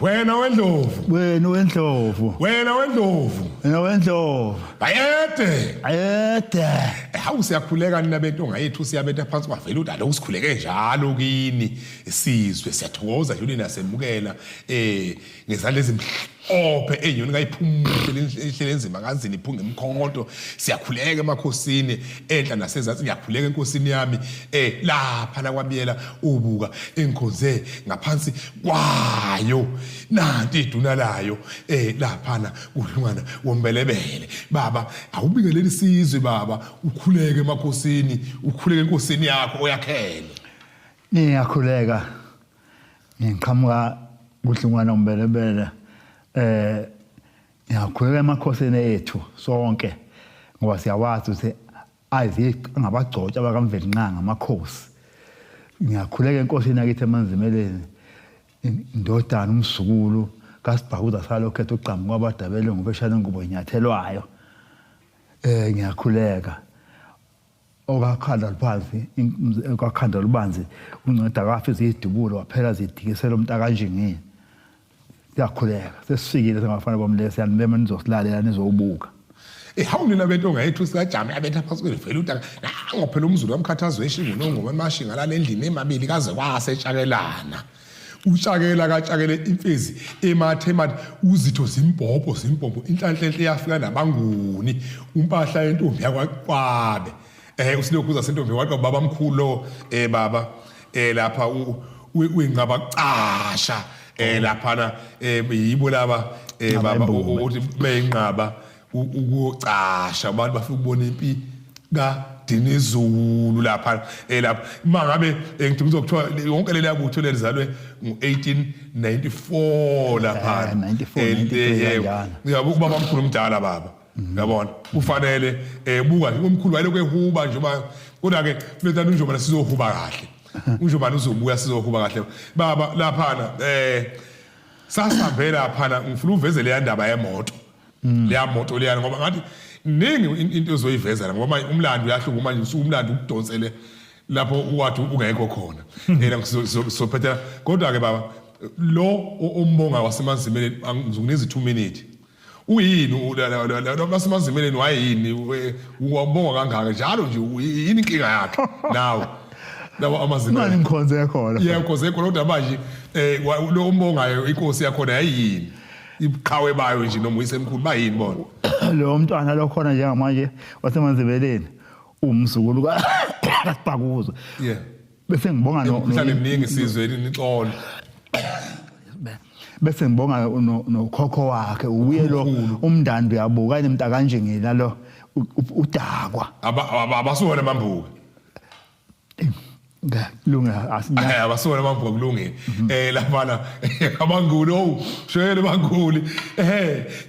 Wena wendlovu. Wena wendlovu. Wena wendlovu. Wena wendlovu. Bayede. Ayede. Hawu siyakhuleka nina bentonga yethu siyabetha phansi kwavela udala usikhuleke njalo kini isizwe siyathokoza nje nasemukela ngezandla ezimhlophe enyoni kayiphumule ihlele enzima kanzini iphunga emkhonto siyakhuleka emakhosini enhla nasezantsi ngiyakhuleka enkosini yami lapha la kwabiyela ubuka engikhonze ngaphansi kwayo nanti iduna layo laphana udlungana wombelebele baba awubikeleli isizwe baba ukhuleke emakhosini ukhuleke enkosini yakho oyakhele niyakhuleka ngiqhamuka kudlungana wombelebele ngiyakhuleka emakhosini ethu sonke ngoba siyawazi ukuthi ayiziqha ngabagcotshwa bakamveli nqanga amakhosi ngiyakhuleka enkosini yakithi emanzimeleni indodana umzukulu kaSibhakuza salokhetha uqhamuka kwabadabele ngobeshana ngubo inyathelwayo ngiyakhuleka okakhanda luphansi okakhanda lubanzi unceda kafe izidubulo waphela zidikisela umnta kanjengini siyakhuleka sesifikile sengafana bomlesi yanibema nizosilalela nizobuka hawu nina bentonga yethu sikajame abetha phansi kwevela utaka nango phela umzulu wamkhathazo eshingo ngoma emashinga la endlini emabili kaze kwasetshakelana utshakela katshakele imfezi emathemathi uzitho zimbhobho inhlanhlenhle yafika nabanguni umpahla yentombi yakwaqwabe usilokhuza sentombi waqa baba mkhulo baba lapha uyingqaba casha laphana yibo laba baba uthi beyinqaba ukucasha abantu bafika ukubona impi kaDinizulu lapha lapha mangabe ngithi kuzokuthiwa yonke le yakutho lelizalwe ngo1894 lapha 94 ngiyabuka baba mkhulu umdala baba yabona kufanele buka nje umkhulu wayelokho ehuba nje kodwa ke kuletha unjobana sizohuba kahle unjobana uzobuya sizohuba kahle baba laphana sasihambela phana ngifuna uveze le ndaba yemoto leya moto leyana ngoba ngathi ningi into ezoyiveza ngoba umlando uyahluka manje umlando ukudonsele lapho ukwathi ungekho khona ngizophetha kodwa ke baba lo umbonga wasemanzimeleni ngizungineza 2 minutes uyini lo wasemanzimeleni wayini ubonga kangaka njalo nje yini inkinga yakhe nawe lawa amazimeleni manje ngikhonze khona ngikhonze khona kodwa manje lo umbongayo inkosi yakhona yayini iqhawe bayo nje noma uyisemkhulu bayini bona lo mntwana lo khona njengamanje wasemanzibeleni umzukulu kaSibhakuza bese ngibonga nomhlanje eminingi sizweni nixolo bese ngibonga nokhokho wakhe ubuye lo umndandi uyabuka nemnta kanjengila lo udakwa abasona bambuka kulunga asinya abasona bambuka kulungile laphana abangulo shele banguli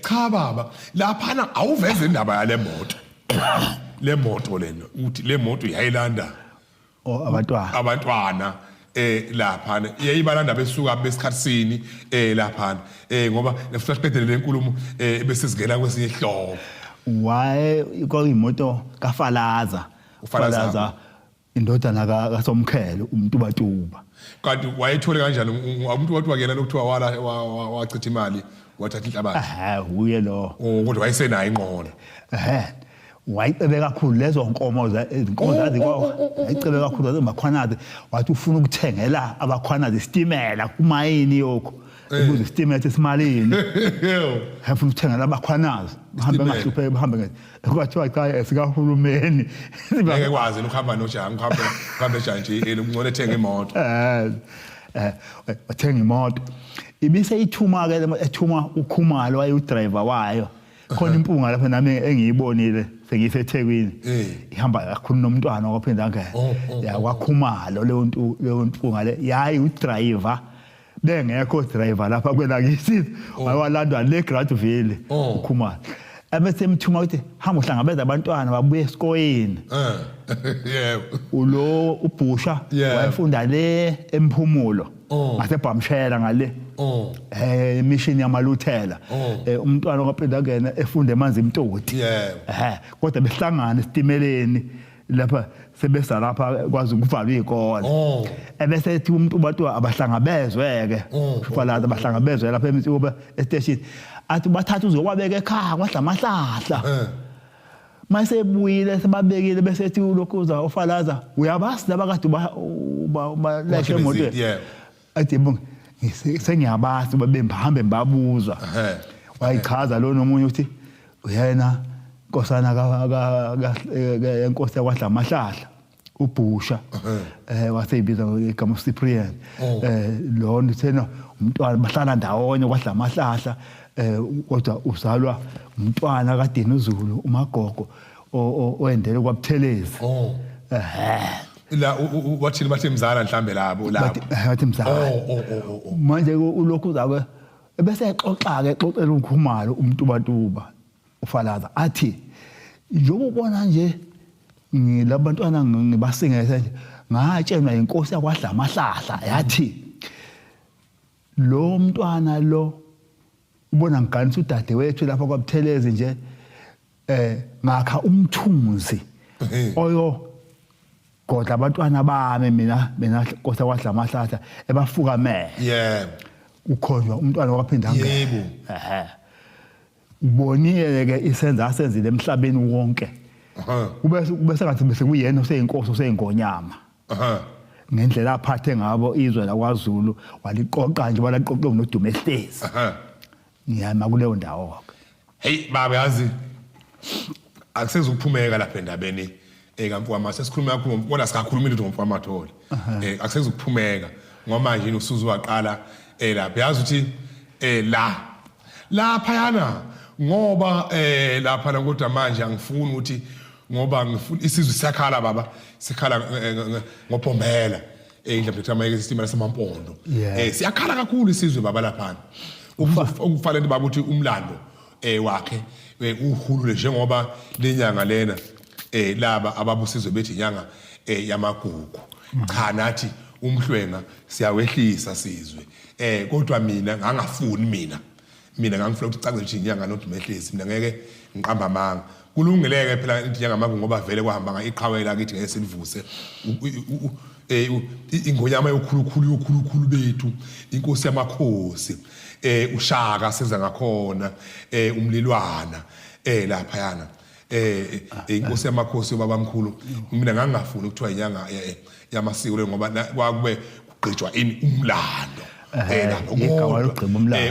cha baba laphana awuveze indaba yale moto le moto lena uthi le moto yayilanda abantwana laphana yayibalanda besuka besikhatsini laphana ngoba nesiqedele lenkulumo bese sigela kwesinye ihlobo why ikoyimoto kaFalaza ufalaza indodana kaSomkhelo umtubatuba kanti wayethole kanjani umuntu wathi wakena lokuthiwa wachitha imali wathatha inhlabathi uye lo kodwa wayesenayo inqola wayicebe kakhulu lezo nkomo izinkomo zazi kwawo wayicebe kakhulu zemakhwanazi wathi ufuna ukuthengela abakhwanazi istimela kumayini yokho ukuze istimela esimalini ufuna ukuthengela abakhwanazi bahambe ngahluphe bahambe kwathiwa cha esikahulumeni ngeke kwazi ukuhamba nojangu uhambe nje ungcole ethenga imoto wathenga imoto ibise ithuma ke ethuma uKhumalo wayudriver wayo khona impunga lapha nami engiyibonile sengiseThekwini ihamba kakhulu nomntwana ophinda ngeke yakwaKhumalo leyo mpunga le yayi udriver bengekho driver lapha kwelakisi wayalandwa le Gradville uKhumalo abese mthuma uthi hamba uhlangabeza abantwana babuye esikoleni yebo ulo uBhusha wayefunda le eMphumulo ngaseBhamshela ngale mission yamaluthela umntwana ophinda ngena efunda emanzi imtoti kodwa behlangana esitimeleni lapha sebesa lapha kwazi ukuvalwa izikole ebese ethi umuntu bathu abahlangabezweke ufalaza abahlangabezwe lapha eMtsuba estation athi bathatha uzokwabeka ekhaya kwaDlamahlahla mase buyile sebabekile bese ethi lokhuza ufalaza uyabasi laba kade baleke emoto athi bonke sengiyabasi babembahambe babuzwa wayichaza lo nomunye uthi uyena Nkosana enkosi yakwaDlamahlahla uBhusha waseyibiza igama uCyprian lo nithena umntwana bahlala ndawonye kwaDlamahlahla kodwa uzalwa umntwana kaDeni uZulu uMagogo oendele kwaButhelezi la wathini bathi mzala mhlambe labo wathi mzala manje ulokhu zabe bese exoxa ke exoxela uNkhumalo umntubatuba ufalaza athi njengobona nje ngilabantwana ngibasingese nje ngatshelwa inkosi yakwaDlamahlahla yathi lo mntwana lo ubona ngiganisa udade wethu lapha kwaButhelezi nje ngakha umthunzi oyo kodwa abantwana bami mina inkosi yakwaDlamahlahla ebafukamele ukhonjwa umntwana wakaphinda ngeke yebo ubonile ke isenza asenzile emhlabeni wonke kube sengathi bese kuyena oseyinkosi oseyingonyama ngendlela aphathe ngabo izwe lakwaZulu waliqoqa nje walaqoqa noDume Hlezi ngiyama kuleyo ndawo hey baba yazi akusezukuphumeka lapha endabeni kaMfowama sesikhuluma kakhulu ngibona sikakhuluma into ngoMfowama Thole akusezukuphumeka ngoba manje uSuzu waqala lapha yazi uthi lapha yana ngoba lapha la kodwa manje angifuni ukuthi ngoba ngifuna isizwe siyakhala baba sikhala ngoBhombela indlela ethamayeke isistima samaMpondo siyakhala kakhulu isizwe baba lapha ukufanele baba uthi umlando wakhe uhulule njengoba lenyanga lena laba ababusizwe bethi inyanga yamagugu cha nathi umhlwenga siyawehlisa sizwe kodwa mina ngangafuni mina ngangifuna ukuthi cace ukuthi inyanga noDume Hlezi mina ngeke ngiqamba amanga kulungeleke phela inyanga yamagugu ngoba vele kwahamba iqhawela kithi ngeke silivuse ingonyama yokhulukhulu bethu inkosi yamakhosi uShaka senza ngakhona umlilwana lapha yana inkosi yamakhosi yobabamkhulu mina ngangafuni ukuthiwa inyanga yamasiko le ngoba kwakube kugqitshwa umlando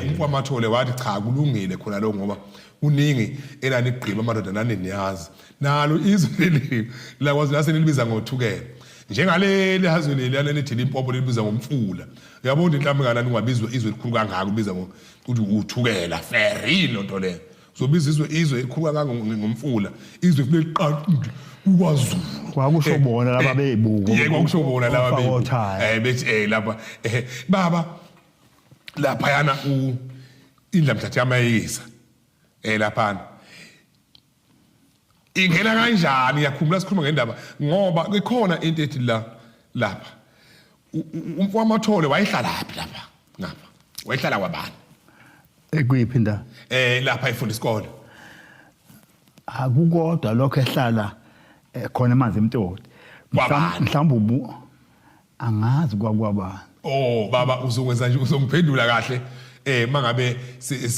Umfowama Thole wathi cha kulungile khona lo ngoba uningi elani igqiba amadoda nani niyazi nalo izwe leli la kwazi lasenilibiza ngothukela njengale hazwe leli lithi Limpopo libiza ngomfula uyabona inhlambe ngalani ungabizwa izwe elikhulu kangaka ubiza ukuthi uthukela ferino nto le uzobiza izwe elikhulu kangaka ngomfula izwe kufanele liqaqile uKwaZulu kwakusho bona laba beyibuka kwakusho bona laba beyibuka bethi lapha baba lapha yana indla mthatha yamayisa lapha ingena kanjani yakhumbula sikhuluma ngendaba ngoba kukhona into ethi lapha Umfowama Thole wayehlala lapha ngapha wayehlala kwabani ekuyiphi indawo lapha efunda isikole akukodwa lokho ehlala khona emanzi eMtoti mhlawumbe angazi kwakwabani baba uzokwenza nje uzongiphendula kahle mangabe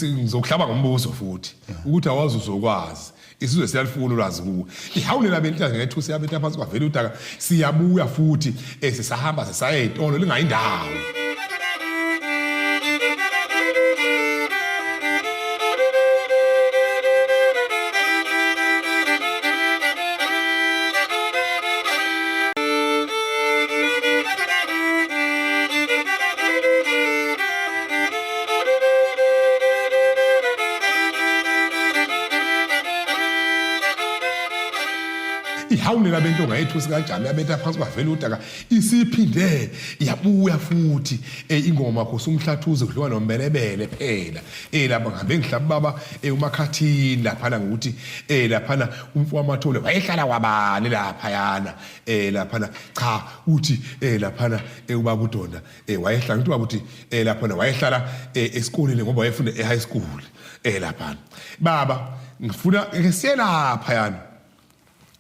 ngizokuhlaba ngombuzo futhi ukuthi awazi uzokwazi isizwe siyalifuna ulwazi kuwe ihawulela bentla ngethusi yabetha phansi kwavela udaka siyabuya futhi sisahamba sisaye eTolo lingayindawo ihawulela bentonga yethu sikaJama yabetha phansi kwavela udaka isiphinde yabuya futhi ingoma Khosi uMhlathuze kudliwa nombelebele phela lapha ngihambe ngihlaba baba uMakhathini lapha ngokuthi lapha Umfowama Thole wayehlala kwabani lapha yana lapha cha uthi lapha ubaba uDonda wayehlala ubaba uthi lapha wayehlala esikoleni ngoba wayefunda eHigh School lapha baba ngifuna ke siyelapha yana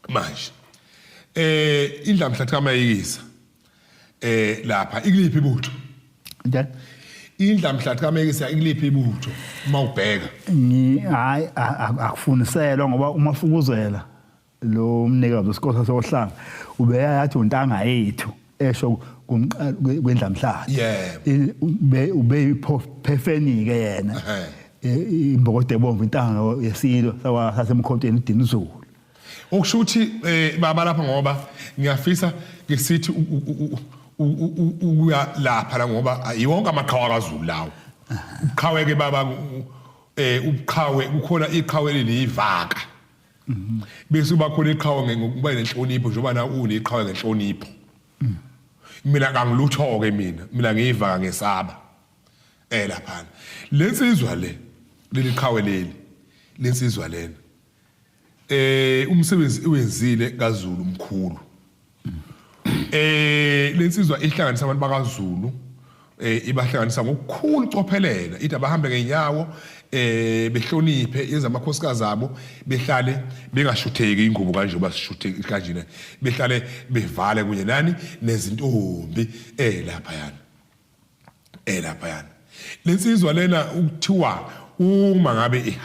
manje indla mhlatha kamayikisa lapha ikuliphi ibutho njani indla mhlatha kamayikisa ikuliphi ibutho uma ubheka hayi akufuniselwa ngoba uma ufukuzela lo mnikazi wesikole sasohlanga ubeyathi untanga yethu esho kwendla mhlatha ube phefenike yena imbokode bomvu intanga yesilo sasemkhonteni Dinizulu okushuthi baba lapha ngoba ngiyafisa ngisithi ukuya lapha la ngoba yonke amaqhawe kaZulu lawo uqhawe ke baba uqhawe kukhona iqhawe lelivaka bese uba khona iqhawe ngokuba nenhlonipho njengoba na uneqhawe ngenhlonipho mina angilutho ke mina ngiyivaka ngesaba lapha lensizwa leli qhawe lensizwa lena umsebenzi iwenzile kaZulu umkhulu lensizwa ihlanganisa abantu bakaZulu ibahlanganisa ngokukhulu cophelela ithi abahambe ngenyawo behloniphe ezamakhosikazi abo behlale bengashutheki ingubo kanje basishuthe kanjena behlale bevale kunye nani nezintombi lapha yana lensizwa lena ukuthiwa uma ngabe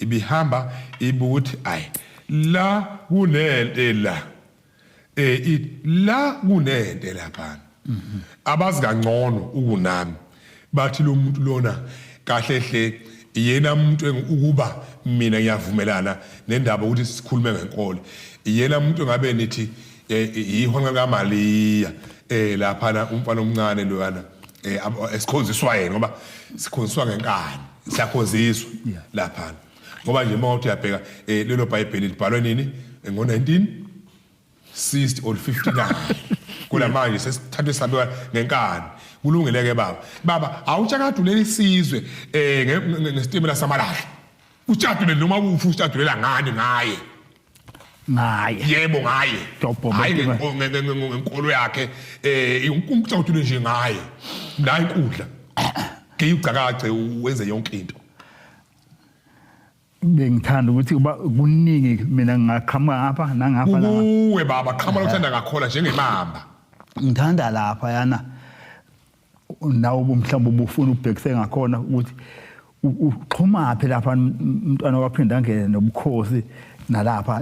ibihamba ibuthi ay la kunente la kunente lapha abazi kangcono ukunami bathi lo muntu lona kahle hle yena umuntu ukuba mina ngiyavumelana nendaba ukuthi sikhulume ngenkolo yena umuntu ngabe nithi ihonqa kaMaliya lapha umfana omncane loyana esikhonziswa yena ngoba sikhonziswa ngenkani siyakhonziswa lapha ngoba nje mawuthi uyabheka lelo bible libhalwe nini ngo1960 or 59 kula manje sesithathe sabeka ngenkani kulungeleke baba awutshagadulele isizwe ngestimela samalahla utshadule noma ufu utshadulela ngani ngaye yebo ngaye hayi ngenkolo yakhe unkutshadule nje ngaye la inkundla ngiyicakace wenze yonke into bengithanda ukuthi kuba kuningi mina ngaqhamuka ngapha nangapha la uwe baba qhamuka uthanda ngakhola njengemamba ngithanda lapha yana nawo mhlawumbe ubufuna ubhekise ngakhona ukuthi uxhuma phi lapha umntwana waphinda ngene nobukhosi nalapha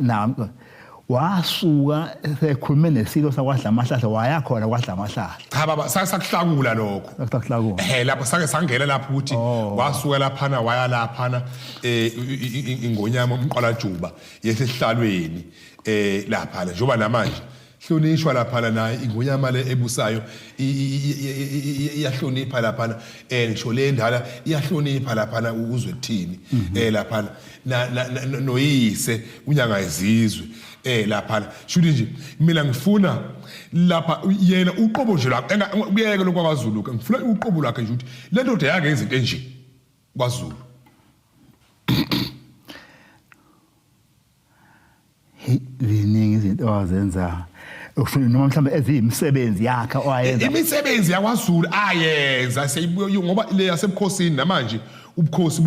wasuka sekhulume nesilo sakwadla amahlahla waya khona kwadla amahlahla cha baba sakuhlakula lokho sakuhlakula lapho sake sangena lapho ukuthi wasuka laphana waya laphana ingonyama umqalajuba yesihlalweni lapha njengoba namanje hlonishwa lapha naye ingonyama le ebusayo iyahlonipha lapha ngisho le ndala iyahlonipha lapha ukuzwe kuthini lapha noyise unyanga izizwe lapha shuthi nje mina ngifuna lapha yena uqobo nje la kuyeke lokho kwaZulu ngifuna uqobo lakhe nje ukuthi le ndoda yake izinto enje kwaZulu ziningi izinto azenza ufuna noma mhlambe ezimisebenzi yakhe owayenza imisebenzi yakwaZulu ayenza seyibuyo ngoba le yasebukhosini namanje ubukhosi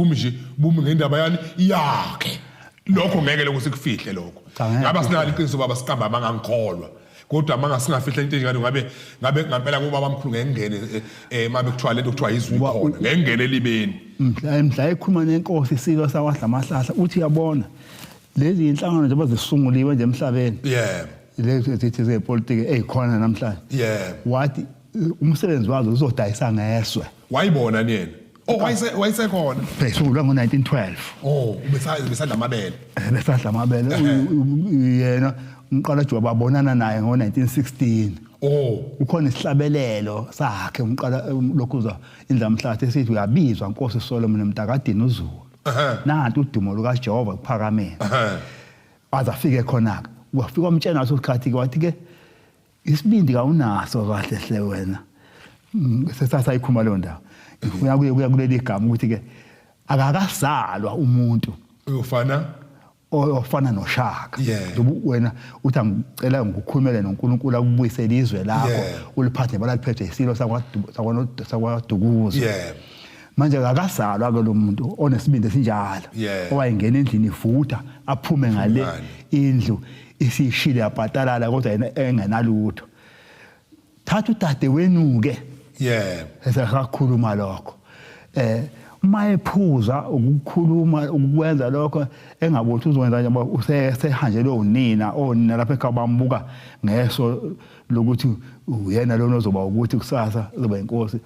bumi ngendaba yani yakhe lokho ngeke lokho sikufihle lokho ngaba sinalo iqiniso baba siqamba mangangikholwa kodwa mangasingafihla into enjalo ngabe ngempela kuba bamkhulu ngengene mabe kuthiwa lento kuthiwa izwi khona ngengene libeni mhla ekhuluma nenkosi isilo sakwadla amahlahla uthi yabona lezi inhlangano nje bazisunguliwe nje emhlabeni lezi zithi zepolitiki ezikhona namhlanje wathi umsebenzi wazo uzodayisa ngeswe wayibona niyena wayesekhona besungulwa ngo1912 besadla amabele besadla amabele yena umqalajuba babonana naye ngo1916 ukhona isihlabelelo sakhe lokhuza indla mhlatha esithi uyabizwa inkosi Solomon Mtakadini uZulu nanti udumo luka Jehova kuphakamela azafike khona wafika umtshela ngaso isikhathi wathi ke isibindi kawunaso kahle hle wena sesasayikhuma lo ndawo kuya kuleli gama ukuthi ke akakazalwa umuntu ofana noShaka wena uthi angicela ngikukhulumele noNkulunkulu akubuyisele izwe lakho uliphathe balaliphethe isilo sakwaDukuza manje akakazalwa ke lo muntu onesibindi esinjalo owayengena endlini ivuta aphume ngale indlu isishile yabhatalala kodwa yena engenalutho thatha udade wenu ke esakakhuluma lokho uma ephuza ukukhuluma ukwenza lokho engabothi uzokwenza nje usehanjelwe onina lapha ekhaya bambuka ngeso lokuthi uyena lona ozoba ukuthi kusasa uzoba inkosi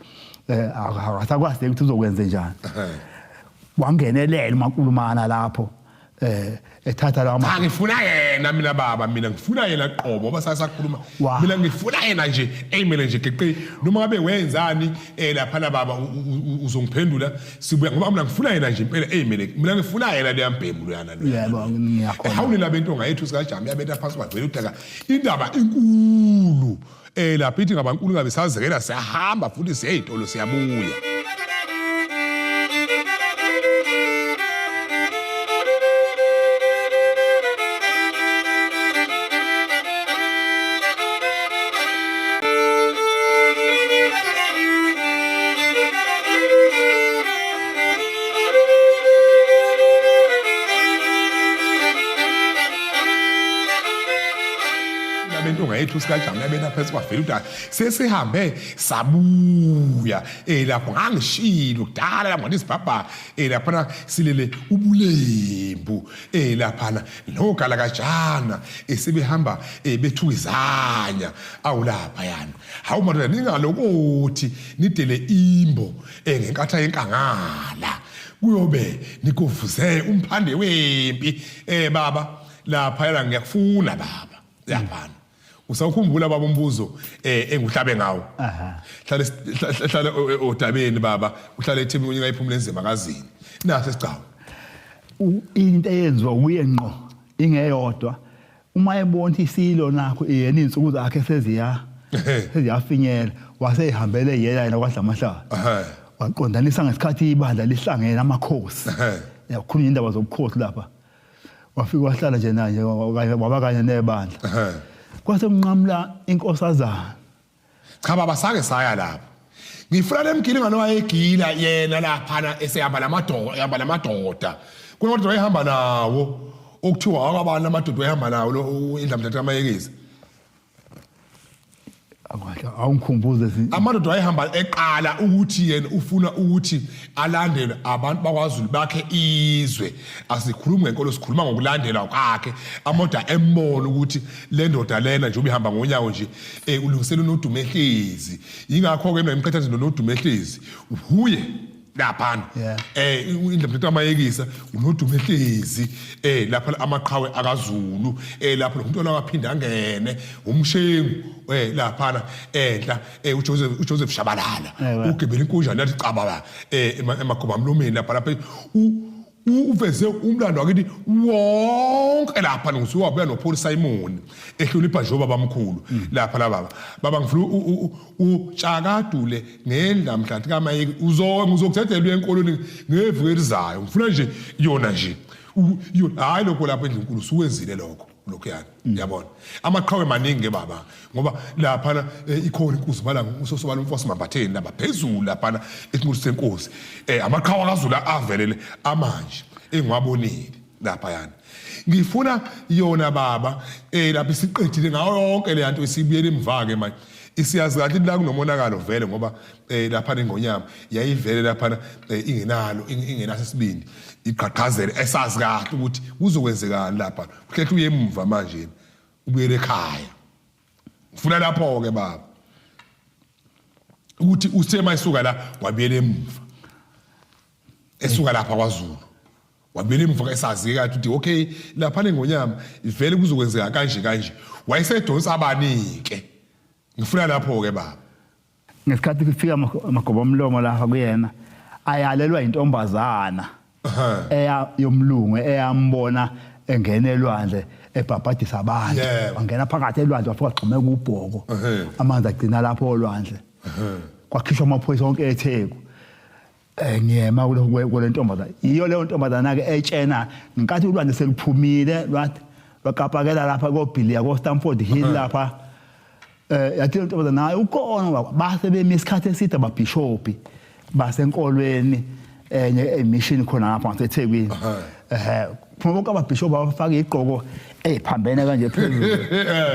akasakwazi ukuthi uzokwenza njani wangenelela umakulumana lapho ethatha lawo ngifuna yena mina baba mina ngifuna yena qobo ngoba sasakhuluma mina ngifuna yena nje emele nje geqe noma ngabe wenzani lapha na baba uzongiphendula sibuya ngoba mina ngifuna yena nje impela emele mina ngifuna yena leyambhemu luyana lo yebo ngiyakholwa hawuni labentonga yethu sikajama yabenta phansi kwavela udaka indaba inkulu lapha ithi ngabankulu ngabe sazekela siyahamba futhi siyezitolo siyabuya bentonga yethu sikajama yabena phansi kwavela udaka sesihambe sabuya lapho ngangishilo kudala lapho ngisibhabha lapha silele ubulembu lapha nogala kajana sebehamba bethukizanya awulapha yana hawu madodana ningalokuthi nidele imbo ngenkatha yenkangala kuyobe nikovuze umphande wempi baba lapha yana ngiyakufuna baba lapha usawukhumbula baba umbuzo engihlabe ngawo hlala odabeni baba uhlala ethemini unyaka iphumule enzima kazini nase sicawu into eyenziwa kuye ngqo ingeyodwa uma ebona isilo nakho yena insuku zakhe seziyafinyela wasehambele yena kwadlamahlala waqondanisa ngesikhathi ibandla lihlangene amakhosi yakhulunywa indaba zobukhosi lapha wafika wahlala nje naye waba kanye nebandla kwase mnqamla inkosazana cha baba sake saya lapha ngifuna lemgili wayegila yena lapha esehamba lamadoda kunokuthi wayehamba nawo okuthiwa akabani amadoda wayehamba nawo lo indlamthatha amayekezi awungikhumbuze amadoda wayehamba eqala ukuthi yena ufuna ukuthi alandele abantu bakwaZulu bakhe izwe asikhuluma ngenkolo sikhuluma ngokulandela kwakhe amoda embona ukuthi le ndoda lena nje ubihamba ngonyawo nje ulungisela uNodumehlezi ingakho ke mina ngimqhethaza noNodumehlezi uhuye lapha indlamthatha amayekisa uNodumehlezi lapha amaqhawe akaZulu lapha lo muntu waphinda angene umshengu lapha enhla uJoseph Shabalala ugebela inkunjana yathi cababa emagoba mlomeni lapha uveze umlando wakithi wonke lapha ngisuwabuya noPaul Simon ehlonipha nje baba bamkhulu lapha baba ngifuna uTshakadule ngendlamhlathi kaMayeki uzokuthethelwa enkolweni ngevuke elizayo ngifuna nje yona nje hayi lokho lapha endlinkulu suwenzile lokho yana yabona amaqhawe maningi baba ngoba lapha ikhona inkosi bala usosobala umfosi Mambatheni laba phezulu lapha esinqulu senkosi amaqhawe akaZulu avelele amanje engiwabonile lapha yana ngifuna yona baba lapha isiqedile ngayo yonke le yanto esibuyele emvake manje isiyazi kahle la kunomonakalo vele ngoba lapha ngonyama yayivele lapha ingenaso sibindi iqhaqhazela esazi kahle ukuthi kuzokwenzekani lapha kuhlethe uyemva manje ubuyele ekhaya ufuna lapho ke baba ukuthi usema isuka la wabuyele emva esuka lapha kwaZulu wabuyele emva esazi kahle ukuthi okay lapha ngonyama ivele kuzokwenzeka kanje wayesedonsa abanike ngifuna lapho ke baba ngesikhathi kufika amagoba omlomo lapha kuyena ayalelwa intombazana yomlungu eyambona engene elwandle ebhabhadisa abantu wangena phakathi elwandle wafika gxumeka ubhoko amanzi agcina lapho olwandle kwakhishwa amaphoyisa onke eTheku ngiyema kule ntombazana iyo leyo ntombazana ke etshena ngenkathi ulwandle seliphumile lwakapakela lapha koBhilia koStamford Hill lapha yathi ntombazana naye ukona base bemisikhathi eside ababhishopi basenkolweni enye emission khona lapha ngaseThekwini phuma bonke ababhishobhu abafaka igqoko eziphambene kanje phezulu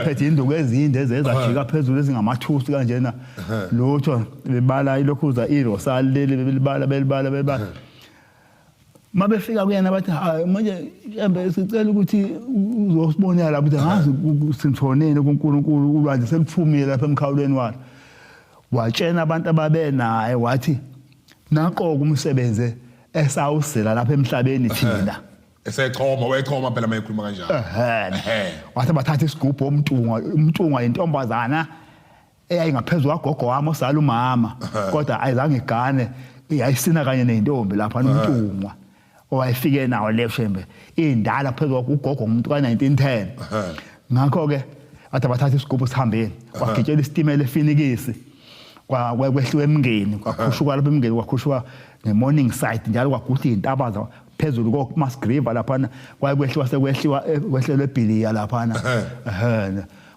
phethe induku ezinde ezezajika phezulu ezingamathusi kanjena lutho bebala ilokhuza irosal leli belibala mabefika kuyena bathi hayi manje mhlambe sicela ukuthi uzosibonela lapho ukuthi ngazi sinthonene kuNkulunkulu ulwazi seliphumile lapha emkhawulweni wakhe watshena abantu ababe naye wathi naqoka umsebenze esawusela lapha emhlabeni thina wayechoma phela mayikhuluma kanjalo wathi bathatha isigubhu umntungwa intombazana eyayingaphezulu kwagogo wami osala umama kodwa ayizange igane yayisina kanye nentombi lapha nomntungwa owayefike nawo lefshembe indala phezulu kugogo umuntu ka1910 ngakho ke athi bathatha isigubhu sihambeni kwagitshela isitimela efinikisi kwehliwe emngeni kwakhushukwa lapha emngeni kwakhushukwa ngemorning side njalo kwagudla intabaza phezulu koMasgriva lapha kwayekwehliwa sekwehlelwe eBhiliya lapha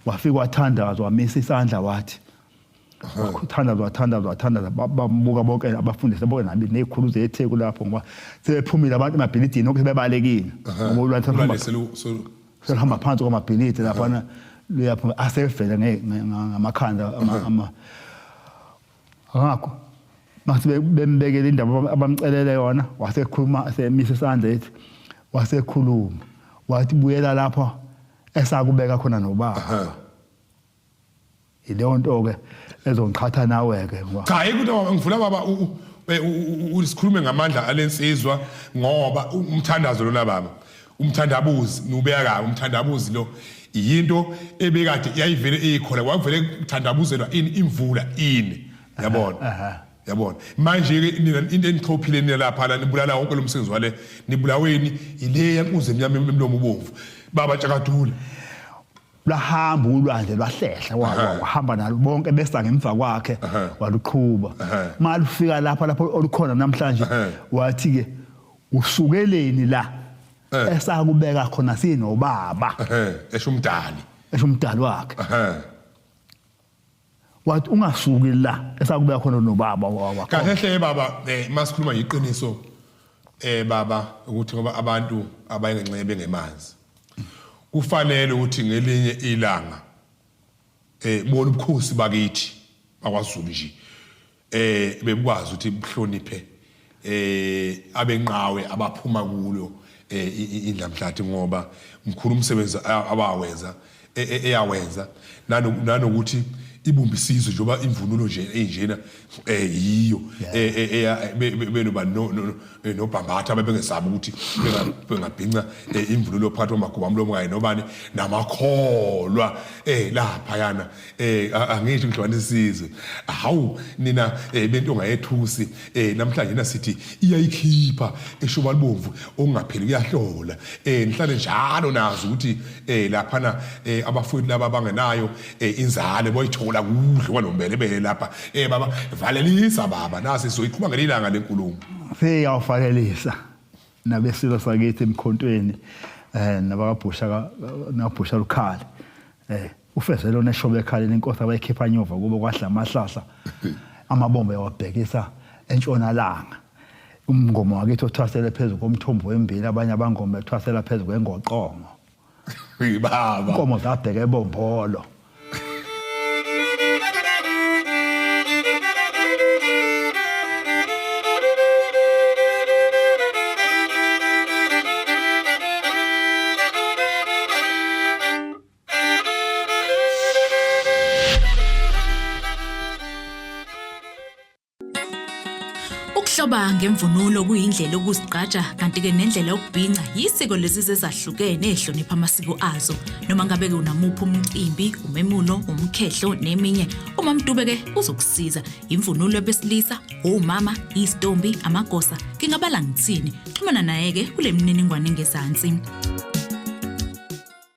wafika wathandazwa wamisa isandla wathi wathandaza bambuka bonke abafundisi bonke nabi nezikhulu zetheku lapho ngoba sebephumile abantu emabhilidini ukuthi bebalekile ngoba ulwandle selihamba phansi kwamabhilidi lapha luyapha asevela ngamakhanda ngakho mase bembekele indaba abamcelele yona wasekhuluma semisa isandla ethi wasekhuluma wathi buyela lapha esakubeka khona nobaba ileyo nto ke ezongichatha nawe ke cha ukuthi ngifuna baba usikhulume ngamandla alensizwa ngoba umthandazo lona baba umthandabuzi nubeka kabi umthandabuzi lo yinto ebekade yayivele ikhona kwavele ukuthandabuzelwa imvula yabona manje ke nina into enichophile nina lapha la nibulala wonke lo msebenzi wale nibulaweni ile yankuze emnyama emlomo ubomvu baba Tshakadula lahamba ulwandle lwahlehla wahamba nalo bonke besa ngemva kwakhe waluqhuba malufika lapha olukhona namhlanje wathi ke usukeleni la esakubeka khona sinobaba eshumdali wakhe wathi ungasuki la esakubeka khona nobaba wakhe kahle baba masikhuluma iqiniso baba ukuthi ngoba abantu abayengenxebe ngemanzi kufanele ukuthi ngelinye ilanga bona ubukhosi bakithi bakwaZulu nje bebukwazi ukuthi buhloniphe abenqawe abaphuma kulo indlamhlathi ngoba mkhulu umsebenzi abawenza eyawenza nanokuthi ibumbisizwe njoba imvunulo nje enjena yiyo benoba no Bhambatha bebengesabi ukuthi bengabhinca imvunulo phakathi kwamaguba amlomo kanye nobani namakholwa lapha yana angithi ngihlukanisizwe hawu nina bentonga yethusi namhlanje nasithi iyayikhipha eshoba libomvu okungapheli kuyahlola nihlale njalo nazo ukuthi lapha abafowethu laba bangenayo inzalo boyithola kudle kwalombelebele lapha baba valelisa baba nasi sizoyiqhubeka ngelilanga lenkulumo seyawuvalelisa nabesilo sakithi emkhontweni nababhusha lukhali ufezelo neshobe ekhaleni inkosi abayikhipha nyova kube kwahla amahlahla amabombe yawabhekisa entshonalanga umngomo wakithi othwasele phezulu komthombo wembili abanye abangombe ethwasela phezulu kwengoqongo baba inkomo zabheke ebombolo Ukuhloba ngemvunulo kuyindlela yokusigqaja kanti ke nendlela yokubhinca yisiko lezizwe ezahlukene ehlonipha amasiko azo noma ngabe ke unamuphi umcimbi umemulo umkhehlo neminye uma Mdube ke uzokusiza imvunulo ebesilisa omama istombi amagosa ngingabala ngitsini xhumana naye ke kule mniningwane ngezansi